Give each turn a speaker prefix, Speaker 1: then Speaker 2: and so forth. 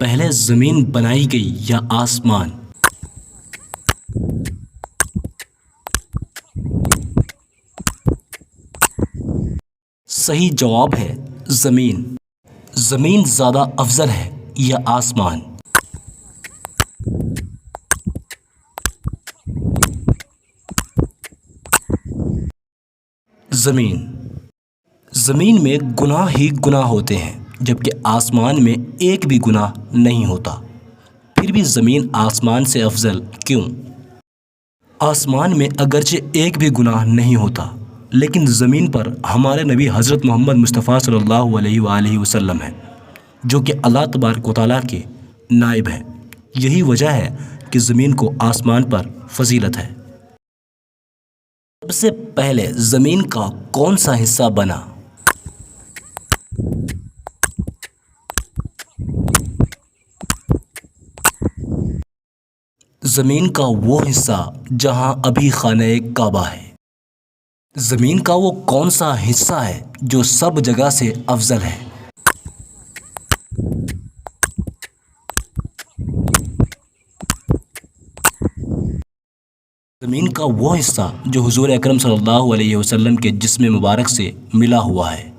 Speaker 1: پہلے زمین بنائی گئی یا آسمان؟ صحیح جواب ہے زمین۔ زمین زیادہ افضل ہے یا آسمان؟ زمین۔ زمین میں گناہ ہی گناہ ہوتے ہیں جبکہ آسمان میں ایک بھی گناہ نہیں ہوتا۔ پھر بھی زمین آسمان سے افضل کیوں؟ آسمان میں اگرچہ ایک بھی گناہ نہیں ہوتا لیکن زمین پر ہمارے نبی حضرت محمد مصطفیٰ صلی اللہ علیہ وآلہ وسلم ہیں جو کہ اللہ تبارک و تعالیٰ کے نائب ہیں۔ یہی وجہ ہے کہ زمین کو آسمان پر فضیلت ہے۔ سب سے پہلے زمین کا کون سا حصہ بنا؟ زمین کا وہ حصہ جہاں ابھی خانہ کعبہ ہے۔ زمین کا وہ کون سا حصہ ہے جو سب جگہ سے افضل ہے؟ زمین کا وہ حصہ جو حضور اکرم صلی اللہ علیہ وسلم کے جسم مبارک سے ملا ہوا ہے۔